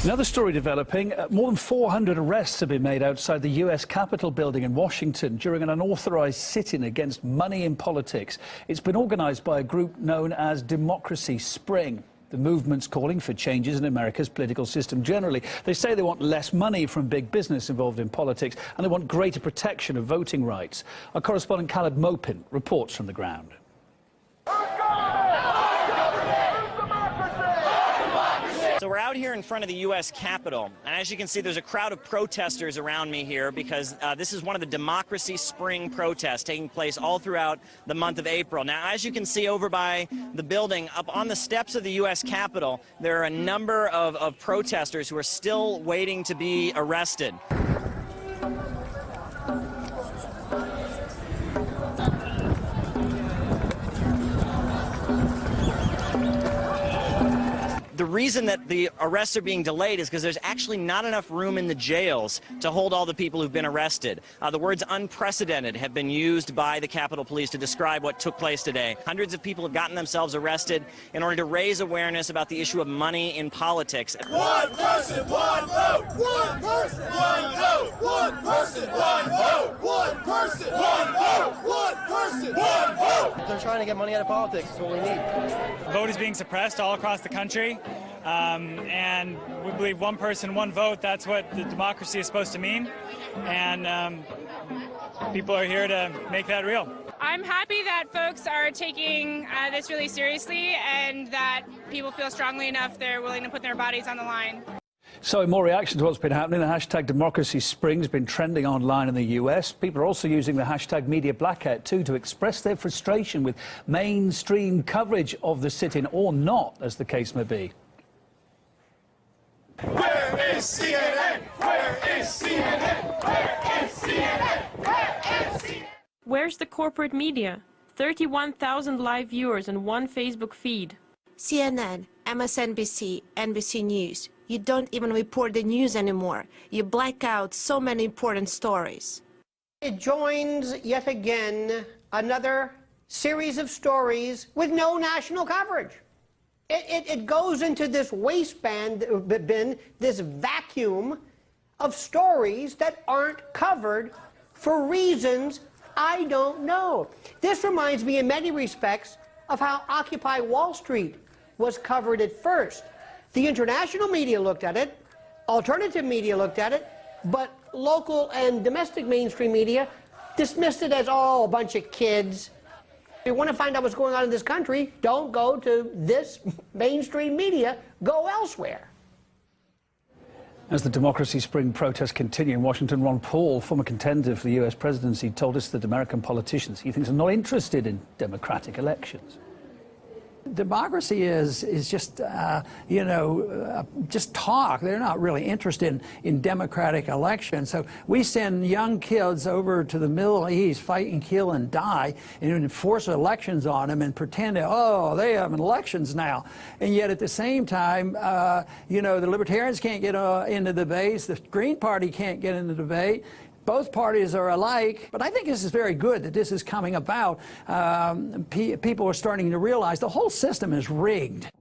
Another story developing. More than 400 arrests have been made outside the U.S. Capitol building in Washington during an unauthorized sit-in against money in politics. It's been organized by a group known as Democracy Spring. The movement's calling for changes in America's political system generally. They say they want less money from big business involved in politics, and they want greater protection of voting rights. Our correspondent Khaled Mopin reports from the ground. So we're out here in front of the U.S. Capitol, and as you can see, there's a crowd of protesters around me here because this is one of the Democracy Spring protests taking place all throughout the month of April. Now, as you can see over by the building, up on the steps of the U.S. Capitol, there are a number of protesters who are still waiting to be arrested. The reason that the arrests are being delayed is because there's actually not enough room in the jails to hold all the people who've been arrested. The words unprecedented have been used by the Capitol Police to describe what took place today. Hundreds of people have gotten themselves arrested in order to raise awareness about the issue of money in politics. One person, one vote! One person, one vote! One person, one vote! One person, one vote! One person, one vote! They're trying to get money out of politics. That's what we need. The vote is being suppressed all across the country. And we believe one person, one vote, that's what the democracy is supposed to mean. And people are here to make that real. I'm happy that folks are taking this really seriously and that people feel strongly enough they're willing to put their bodies on the line. So in more reaction to what's been happening, the hashtag Democracy Spring has been trending online in the US. People are also using the hashtag Media Blackout too to express their frustration with mainstream coverage of the sit-in, or not, as the case may be. Where is CNN? Where is CNN? Where is CNN? Where is CNN? Where's the corporate media? 31,000 live viewers and one Facebook feed. CNN, MSNBC, NBC News. You don't even report the news anymore. You black out so many important stories. It joins yet again another series of stories with no national coverage. It goes into this waistband bin, this vacuum of stories that aren't covered for reasons I don't know. This reminds me in many respects of how Occupy Wall Street was covered at first. The international media looked at it, alternative media looked at it, but local and domestic mainstream media dismissed it as, oh, a bunch of kids. If you want to find out what's going on in this country, don't go to this mainstream media, go elsewhere. As the Democracy Spring protests continue in Washington, Ron Paul, former contender for the US presidency, told us that American politicians he thinks are not interested in democratic elections. Democracy is just, just talk. They're not really interested in democratic elections. So we send young kids over to the Middle East, fight and kill and die, and enforce elections on them and pretend that, oh, they have elections now. And yet at the same time, the Libertarians can't get into debates. The Green Party can't get into debate. Both parties are alike, but I think this is very good that this is coming about. People are starting to realize the whole system is rigged.